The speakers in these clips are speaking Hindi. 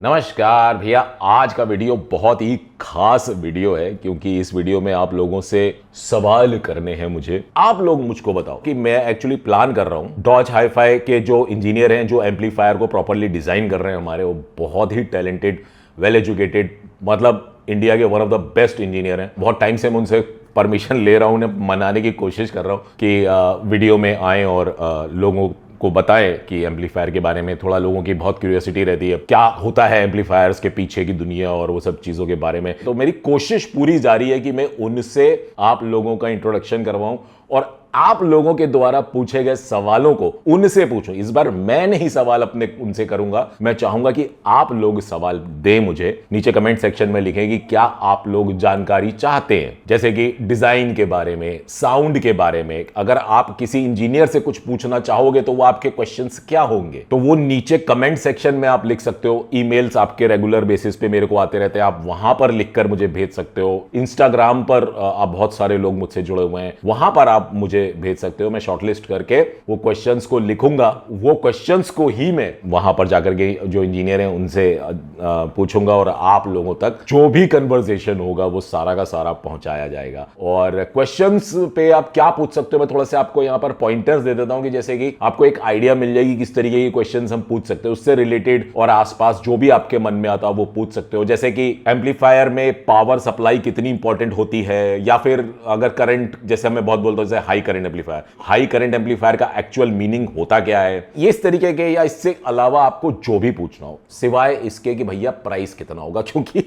नमस्कार भैया। आज का वीडियो बहुत ही खास वीडियो है क्योंकि इस वीडियो में आप लोगों से सवाल करने हैं मुझे। आप लोग मुझको बताओ कि मैं एक्चुअली प्लान कर रहा हूं, डॉज हाई-फाई के जो इंजीनियर हैं, जो एम्पलीफायर को प्रॉपर्ली डिजाइन कर रहे हैं हमारे, वो बहुत ही टैलेंटेड, वेल एजुकेटेड, मतलब इंडिया के one of the best engineer हैं। बहुत टाइम से मैं उनसे परमिशन ले रहा हूं, उन्हें मनाने की कोशिश कर रहा हूं कि वीडियो में आए और लोगों को बताएं कि एम्पलीफायर के बारे में। थोड़ा लोगों की बहुत क्यूरियोसिटी रहती है, क्या होता है एम्पलीफायर्स के पीछे की दुनिया और वो सब चीज़ों के बारे में। तो मेरी कोशिश पूरी जारी है कि मैं उनसे आप लोगों का इंट्रोडक्शन करवाऊं और आप लोगों के द्वारा पूछे गए सवालों को उनसे पूछूं। इस बार मैं नहीं सवाल अपने उनसे करूंगा, मैं चाहूंगा कि आप लोग सवाल दें मुझे। नीचे कमेंट सेक्शन में लिखें कि क्या आप लोग जानकारी चाहते हैं, जैसे कि डिजाइन के बारे में, साउंड के बारे में। अगर आप किसी इंजीनियर से कुछ पूछना चाहोगे तो वो आपके क्वेश्चंस क्या होंगे, तो वो नीचे कमेंट सेक्शन में आप लिख सकते हो। ईमेल्स आपके रेगुलर बेसिस पे मेरे को आते रहते हैं, आप वहां पर लिखकर मुझे भेज सकते हो। इंस्टाग्राम पर आप बहुत सारे लोग मुझसे जुड़े हुए हैं, वहां पर आप मुझे भेज सकते हो। मैं शॉर्टलिस्ट करके वो क्वेश्चंस को लिखूंगा, वो क्वेश्चंस को ही मैं वहां पर जाकर के जो इंजीनियर हैं उनसे पूछूंगा और आप लोगों तक जो भी कन्वर्सेशन होगा वो सारा का सारा पहुंचाया जाएगा। और क्वेश्चंस पे आप क्या पूछ सकते हो, मैं थोड़ा सा आपको यहां पर पॉइंटर्स दे देता हूं कि जैसे कि आपको एक आइडिया मिल जाएगी किस तरीके के क्वेश्चंस हम पूछ सकते हैं। उससे रिलेटेड और आसपास जो भी आपके मन में आता है वो पूछ सकते हो। जैसे कि एम्पलीफायर में पावर सप्लाई कितनी इंपॉर्टेंट होती है, या फिर अगर करंट, जैसे मैं बहुत बोलता हूं जैसे high current amplifier, high current amplifier का एक्चुअल मीनिंग होता क्या है, ये इस तरीके के। या इससे अलावा आपको जो भी पूछना हो, सिवाय इसके कि भैया प्राइस कितना होगा, क्योंकि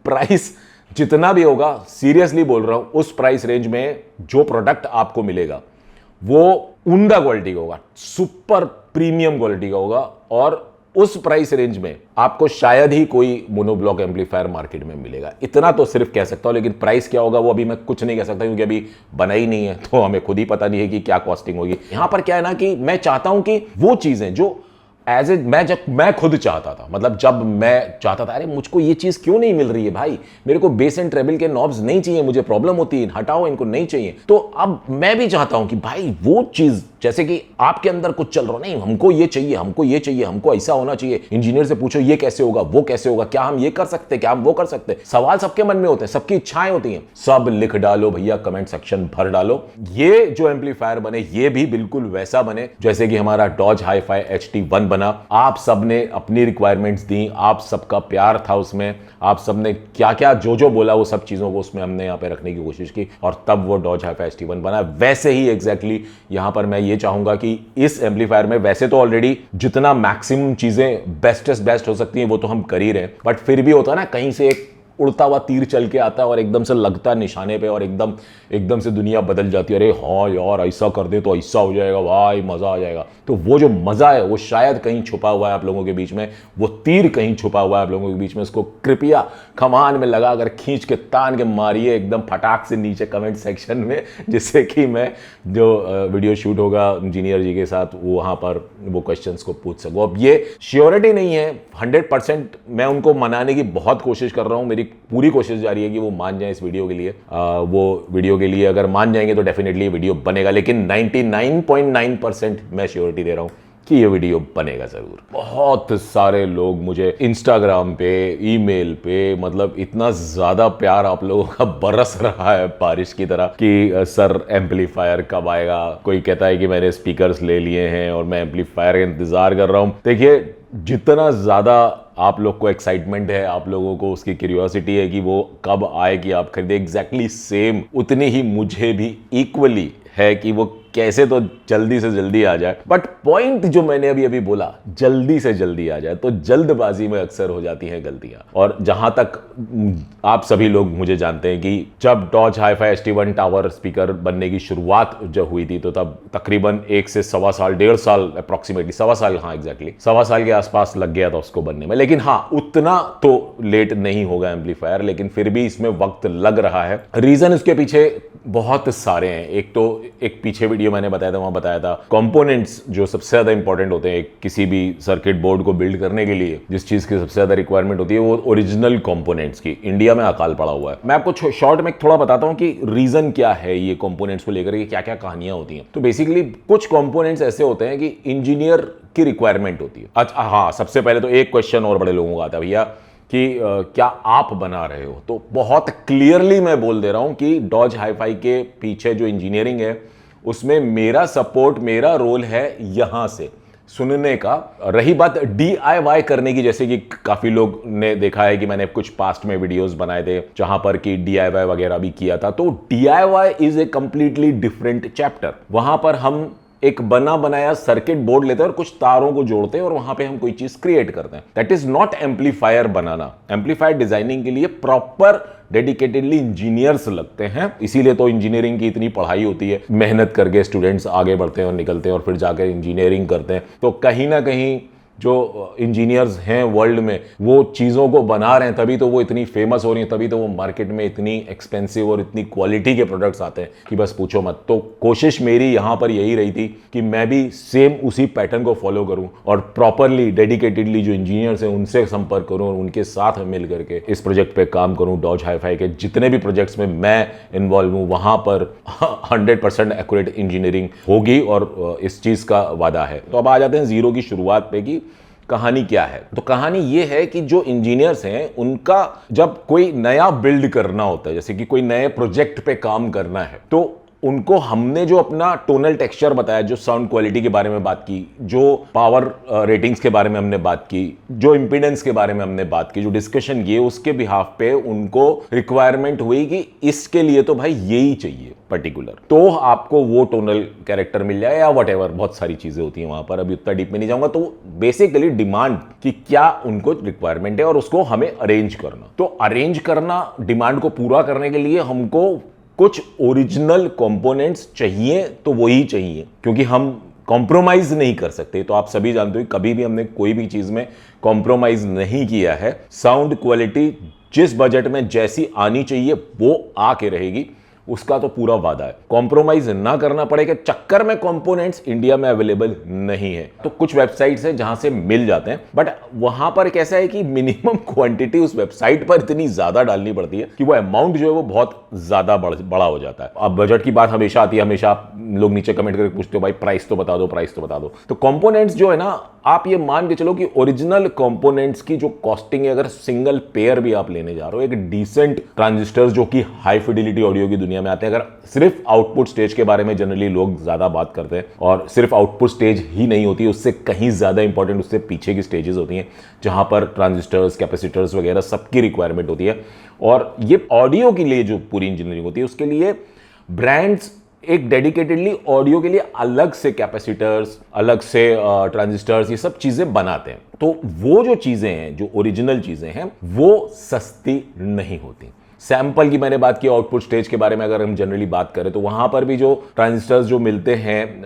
प्राइस जितना भी होगा, सीरियसली बोल रहा हूं, उस प्राइस रेंज में जो प्रोडक्ट आपको मिलेगा वो उम्दा क्वालिटी का होगा, सुपर प्रीमियम क्वालिटी का होगा। और उस प्राइस रेंज में आपको शायद ही कोई मोनोब्लॉक एम्पलीफायर मार्केट में मिलेगा, इतना तो सिर्फ कह सकता हूं। लेकिन प्राइस क्या होगा वो अभी मैं कुछ नहीं कह सकता, क्योंकि अभी बना ही नहीं है, तो हमें खुद ही पता नहीं है कि क्या कॉस्टिंग होगी। यहां पर क्या है ना कि मैं चाहता हूं कि वो चीजें जो एज ए जब मैं खुद चाहता था, मतलब जब मैं चाहता था अरे मुझको ये चीज क्यों नहीं मिल रही है भाई, मेरे को बेस एंड ट्रेबल के नॉब्स नहीं चाहिए, मुझे प्रॉब्लम होती है, हटाओ इनको, नहीं चाहिए। तो अब मैं भी चाहता हूं कि भाई वो चीज, जैसे कि आपके अंदर कुछ चल रहा, नहीं हमको ये चाहिए, हमको ये चाहिए, हमको ऐसा होना चाहिए। इंजीनियर से पूछो ये कैसे होगा, वो कैसे होगा, क्या हम ये कर सकते, क्या हम वो कर सकते। सवाल सबके मन में होते हैं, सबकी इच्छाएं होती हैं, सब लिख डालो भैया, कमेंट सेक्शन भर डालो। ये जो एम्पलीफायर बने ये भी बिल्कुल वैसा बने जैसे कि हमारा डॉज हाई-फाई HT1 बना। आप सबने अपनी रिक्वायरमेंट्स दी, आप सबका प्यार था उसमें, आप सबने क्या क्या जो जो बोला वो सब चीजों को उसमें हमने यहाँ पे रखने की कोशिश की, और तब वो डॉज हाई-फाई HT1 बना। वैसे ही एग्जैक्टली यहां पर मैं ये चाहूंगा कि इस एम्पलीफायर में, वैसे तो ऑलरेडी जितना मैक्सिमम चीजें बेस्टेस्ट बेस्ट हो सकती हैं वो तो हम कर ही रहे हैं, बट फिर भी होता है ना कहीं से एक उड़ता हुआ तीर चल के आता है और एकदम से लगता है निशाने पे और एकदम से दुनिया बदल जाती है। अरे हाँ यार ऐसा कर दे तो ऐसा हो जाएगा, भाई मजा आ जाएगा। तो वो जो मजा है वो शायद कहीं छुपा हुआ है आप लोगों के बीच में, वो तीर कहीं छुपा हुआ है आप लोगों के बीच में। उसको कृपया कमान में लगाकर खींच के तान के मारिए एकदम फटाक से नीचे कमेंट सेक्शन में, जिससे कि मैं जो वीडियो शूट होगा इंजीनियर जी के साथ वहां पर वो क्वेश्चंस को पूछ सकूं। अब ये श्योरिटी नहीं है 100%, मैं उनको मनाने की बहुत कोशिश कर रहा हूं, मेरी पूरी कोशिश जारी है कि वो मान जाए इस वीडियो के लिए। वो वीडियो के लिए अगर मान जाएंगे तो डेफिनेटली वीडियो बनेगा, लेकिन 99.9% मैं श्योरिटी दे रहा हूं कि ये वीडियो बनेगा जरूर। बहुत सारे लोग मुझे इंस्टाग्राम पे, ईमेल पे, मतलब इतना ज्यादा प्यार आप लोगों का बरस रहा है बारिश की तरह कि सर एम्पलीफायर कब आएगा। कोई कहता है कि मैंने स्पीकर्स ले लिए हैं और मैं एम्पलीफायर का इंतजार कर रहा हूं। देखिए, जितना ज्यादा आप लोग को एक्साइटमेंट है, आप लोगों को उसकी क्यूरियोसिटी है कि वो कब आए, कि आप खरीदे, एग्जैक्टली सेम उतनी ही मुझे भी इक्वली है कि वो कैसे तो जल्दी से जल्दी आ जाए। बट पॉइंट जो मैंने अभी बोला, जल्दी से जल्दी आ जाए, तो जल्दबाजी में अक्सर हो जाती हैं गलतियां। और जहां तक आप सभी लोग मुझे जानते हैं कि जब Dodge hi-fi HT1 tower speaker बनने की शुरुआत जब हुई थी तो तब तकरीबन 1 से सवा साल, 1.5 साल अप्रोक्सीमेटली, सवा साल, हाँ एग्जैक्टली सवा साल के आसपास लग गया था उसको बनने में। लेकिन हाँ, उतना तो लेट नहीं होगा एम्पलीफायर, लेकिन फिर भी इसमें वक्त लग रहा है। रीजन इसके पीछे बहुत सारे हैं। एक तो एक पीछे वीडियो मैंने बताया था, वहां बताया था कंपोनेंट्स जो सबसे ज्यादा इंपॉर्टेंट होते हैं किसी भी सर्किट बोर्ड को बिल्ड करने के लिए, जिस चीज की सबसे ज्यादा रिक्वायरमेंट होती है वो ओरिजिनल कंपोनेंट्स की। इंडिया में अकाल पड़ा हुआ है। मैं आपको शॉर्ट में थोड़ा बताता हूं कि रीजन क्या है ये कंपोनेंट्स को लेकर के, क्या क्या कहानियां होती हैं। तो बेसिकली कुछ कंपोनेंट्स ऐसे होते हैं कि इंजीनियर की रिक्वायरमेंट होती है। अच्छा हाँ, सबसे पहले तो एक क्वेश्चन और बड़े लोगों का आता है भैया कि क्या आप बना रहे हो? तो बहुत क्लियरली मैं बोल दे रहा हूं कि डॉज हाईफाई के पीछे जो इंजीनियरिंग है उसमें मेरा सपोर्ट, मेरा रोल है यहां से सुनने का। रही बात DIY करने की, जैसे कि काफी लोग ने देखा है कि मैंने कुछ पास्ट में वीडियोस बनाए थे जहां पर कि DIY वगैरह भी किया था, तो DIY is a completely different chapter. वहां पर हम एक बना बनाया सर्किट बोर्ड लेते हैं और कुछ तारों को जोड़ते हैं और वहां पे हम कोई चीज क्रिएट करते हैं। That is not amplifier banana. Amplifier designing के लिए प्रॉपर डेडिकेटेडली इंजीनियर्स लगते हैं, इसीलिए तो इंजीनियरिंग की इतनी पढ़ाई होती है, मेहनत करके स्टूडेंट्स आगे बढ़ते हैं और निकलते हैं और फिर जाकर इंजीनियरिंग करते हैं। तो कहीं ना कहीं जो इंजीनियर्स हैं वर्ल्ड में वो चीज़ों को बना रहे हैं, तभी तो वो इतनी फेमस हो रही हैं, तभी तो वो मार्केट में इतनी एक्सपेंसिव और इतनी क्वालिटी के प्रोडक्ट्स आते हैं कि बस पूछो मत। तो कोशिश मेरी यहाँ पर यही रही थी कि मैं भी सेम उसी पैटर्न को फॉलो करूँ और प्रॉपरली डेडिकेटेडली जो इंजीनियर्स हैं उनसे संपर्क करूँ और उनके साथ मिल करके इस प्रोजेक्ट पे काम करूँ। डॉज हाईफाई के जितने भी प्रोजेक्ट्स में मैं इन्वॉल्व हूँ वहाँ पर 100% एक्यूरेट इंजीनियरिंग होगी और इस चीज़ का वादा है। तो अब आ जाते हैं जीरो की शुरुआत पे कि कहानी क्या है। तो कहानी ये है कि जो इंजीनियर्स हैं उनका जब कोई नया बिल्ड करना होता है, जैसे कि कोई नए प्रोजेक्ट पे काम करना है, तो उनको हमने जो अपना टोनल टेक्सचर बताया, जो साउंड क्वालिटी के बारे में बात की, जो पावर रेटिंग्स के बारे में हमने बात की, जो इंपीडेंस के बारे में हमने बात की, जो डिस्कशन किए, उसके बिहाफ पे उनको रिक्वायरमेंट हुई कि इसके लिए तो भाई यही चाहिए पर्टिकुलर, तो आपको वो टोनल कैरेक्टर मिल जाए या वट बहुत सारी चीजें होती हैं वहां पर, अभी उतना डीप में नहीं जाऊंगा। तो बेसिकली डिमांड कि क्या उनको रिक्वायरमेंट है और उसको हमें अरेंज करना। तो अरेंज करना, डिमांड को पूरा करने के लिए हमको कुछ ओरिजिनल कंपोनेंट्स चाहिए, तो वही चाहिए, क्योंकि हम कॉम्प्रोमाइज नहीं कर सकते। तो आप सभी जानते हो कभी भी हमने कोई भी चीज में कॉम्प्रोमाइज नहीं किया है। साउंड क्वालिटी जिस बजट में जैसी आनी चाहिए वो आके रहेगी, उसका तो पूरा वादा है। कॉम्प्रोमाइज ना करना पड़ेगा चक्कर में कंपोनेंट्स इंडिया में अवेलेबल नहीं है। तो कुछ वेबसाइट्स हैं जहां से मिल जाते हैं, बट वहां पर कैसा है कि मिनिमम क्वांटिटी उस वेबसाइट पर इतनी ज्यादा डालनी पड़ती है कि वो अमाउंट जो है वो बहुत ज्यादा बड़ा हो जाता है। अब बजट की बात हमेशा आती है, हमेशा आप लोग नीचे कमेंट करके पूछते हो भाई प्राइस तो बता दो, प्राइस तो बता दो। तो कंपोनेंट्स जो है ना, आप ये मान के चलो कि ओरिजिनल कंपोनेंट्स की जो कॉस्टिंग है, अगर सिंगल पेयर भी आप लेने जा रहे हो, एक डिसेंट ट्रांजिस्टर्स जो कि हाई फिडिलिटी ऑडियो की दुनिया में आते हैं, अगर सिर्फ आउटपुट स्टेज के बारे में जनरली लोग ज्यादा बात करते हैं, और सिर्फ आउटपुट स्टेज ही नहीं होती, उससे कहीं ज्यादा इंपॉर्टेंट उससे पीछे की स्टेजेस होती हैं जहां पर ट्रांजिस्टर्स, कैपेसिटर्स वगैरह सबकी रिक्वायरमेंट होती है। और ये ऑडियो के लिए जो पूरी इंजीनियरिंग होती है उसके लिए ब्रांड्स एक डेडिकेटेडली ऑडियो के लिए अलग से कैपेसिटर्स, अलग से ट्रांजिस्टर्स, ये सब चीजें बनाते हैं। तो वो जो चीजें हैं, जो ओरिजिनल चीजें हैं, वो सस्ती नहीं होती। सैंपल की मैंने बात की, आउटपुट स्टेज के बारे में अगर हम जनरली बात करें तो वहां पर भी जो ट्रांजिस्टर्स जो मिलते हैं,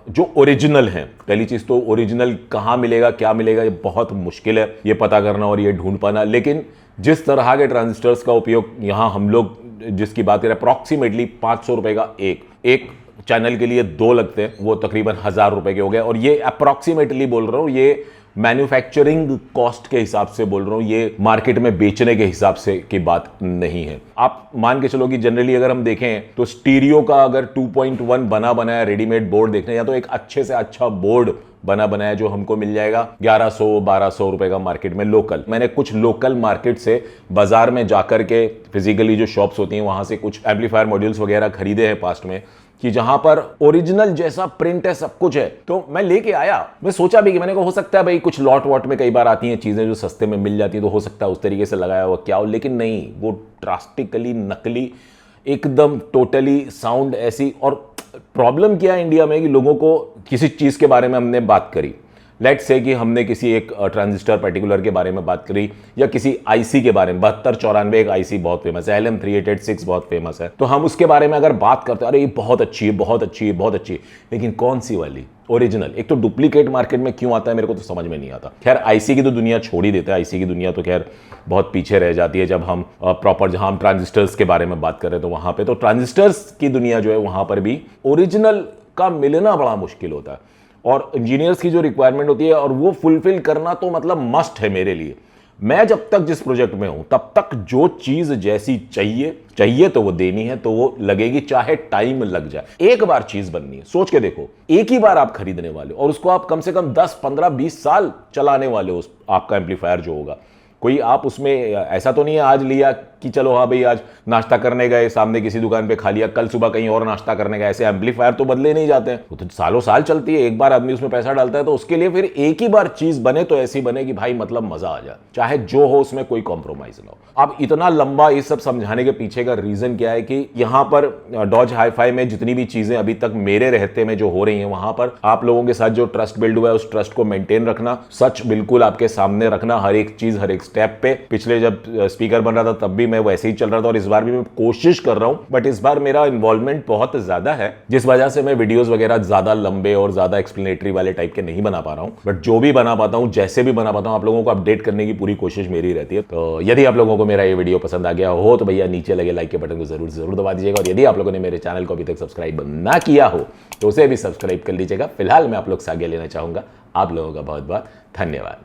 जो ओरिजिनल हैं, पहली चीज तो ओरिजिनल कहां मिलेगा, क्या मिलेगा, ये बहुत मुश्किल है ये पता करना और ये ढूंढ पाना। लेकिन जिस तरह के ट्रांजिस्टर्स का उपयोग यहां हम लोग जिसकी बात करें, अप्रॉक्सीमेटली 500 रुपए का एक चैनल के लिए 2 लगते हैं, वो तकरीबन 1000 रुपए के हो गए। और ये अप्रॉक्सीमेटली बोल रहा हूं, ये मैन्युफैक्चरिंग कॉस्ट के हिसाब से बोल रहा हूं, ये मार्केट में बेचने के हिसाब से की बात नहीं है। आप मान के चलो कि जनरली अगर हम देखें तो स्टीरियो का अगर 2.1 बना बनाया रेडीमेड बोर्ड देखने, या तो एक अच्छे से अच्छा बोर्ड बना बनाया जो हमको मिल जाएगा 1100-1200 रुपए का मार्केट में लोकल। मैंने कुछ लोकल मार्केट से बाजार में जाकर के फिजिकली जो शॉप्स होती हैं वहां से कुछ एम्पलीफायर मॉड्यूल्स वगैरह खरीदे हैं पास्ट में, कि जहां पर ओरिजिनल जैसा प्रिंट है, सब कुछ है। तो मैं लेके आया, मैं सोचा भी कि मैंने कहा हो सकता है भाई कुछ लॉट वॉट में कई बार आती हैं चीजें जो सस्ते में मिल जाती है, तो हो सकता है उस तरीके से लगाया हुआ क्या हो, लेकिन नहीं, वो ड्रास्टिकली नकली, एकदम टोटली साउंड ऐसी। और प्रॉब्लम क्या है इंडिया में कि लोगों को किसी चीज के बारे में हमने बात करी, लेट्स से कि हमने किसी एक ट्रांजिस्टर पर्टिकुलर के बारे में बात करी, या किसी आईसी के बारे में, 7294 एक आईसी बहुत फेमस है, LM3886 बहुत फेमस है, तो हम उसके बारे में अगर बात करते हैं, अरे ये बहुत अच्छी है, बहुत अच्छी है, बहुत अच्छी है, लेकिन कौन सी वाली ओरिजिनल? एक तो डुप्लीकेट मार्केट में क्यों आता है मेरे को तो समझ में नहीं आता। खैर आईसी की तो दुनिया छोड़ ही देता है, आईसी की दुनिया तो खैर बहुत पीछे रह जाती है जब हम प्रॉपर जहां हम ट्रांजिस्टर्स के बारे में बात कर रहे हैं, तो वहां पे तो ट्रांजिस्टर्स की दुनिया जो है वहां पर भी ओरिजिनल का मिलना बड़ा मुश्किल होता है। और इंजीनियर्स की जो रिक्वायरमेंट होती है और वो फुलफिल करना तो मतलब मस्ट है मेरे लिए। मैं जब तक जिस प्रोजेक्ट में हूं तब तक जो चीज जैसी चाहिए तो वो देनी है, तो वो लगेगी, चाहे टाइम लग जाए। एक बार चीज बननी है, सोच के देखो, एक ही बार आप खरीदने वाले हो और उसको आप कम से कम 10 15 20 साल चलाने वाले हो। उस आपका एम्पलीफायर जो होगा, कोई आप उसमें ऐसा तो नहीं है आज लिया कि चलो हाँ भाई आज नाश्ता करने गए, सामने किसी दुकान पे खा लिया, कल सुबह कहीं और नाश्ता करने गए। ऐसे एम्पलीफायर तो बदले नहीं जाते हैं, वो तो सालों साल चलती है। एक बार आदमी उसमें पैसा डालता है तो उसके लिए फिर एक ही बार चीज बने तो ऐसी बने कि भाई मतलब मजा आ जाए, चाहे जो हो उसमें कोई कॉम्प्रोमाइज ना हो। अब इतना लंबा ये सब समझाने के पीछे का रीजन क्या है कि यहां पर डॉज हाई-फाई में जितनी भी चीजें अभी तक मेरे रहते में जो हो रही हैं, वहां पर आप लोगों के साथ जो ट्रस्ट बिल्ड हुआ है उस ट्रस्ट को मेंटेन रखना, सच बिल्कुल आपके सामने रखना, हर एक चीज हर एक स्टेप पे। पिछले जब स्पीकर बन रहा था तब भी मैं वैसे ही चल रहा था और इस बार भी मैं कोशिश कर रहा हूं, बट इस बार मेरा इन्वॉल्वमेंट बहुत ज्यादा है, जिस वजह से मैं वीडियोस वगैरह ज्यादा लंबे और ज्यादा एक्सप्लेनेटरी वाले टाइप के नहीं बना पा रहा हूं। बट जो भी बना पाता हूं, जैसे भी बना पाता हूं, आप लोगों को अपडेट करने की पूरी कोशिश मेरी रहती है। तो यदि आप लोगों को मेरा ये वीडियो पसंद आ गया हो तो भैया नीचे लगे लाइक के बटन को जरूर दबा दीजिएगा, और यदि आप लोगों ने मेरे चैनल को अभी तक सब्सक्राइब ना किया हो तो उसे भी सब्सक्राइब कर लीजिएगा। फिलहाल मैं आप लोग से आगे लेना चाहूंगा। आप लोगों का बहुत बहुत धन्यवाद।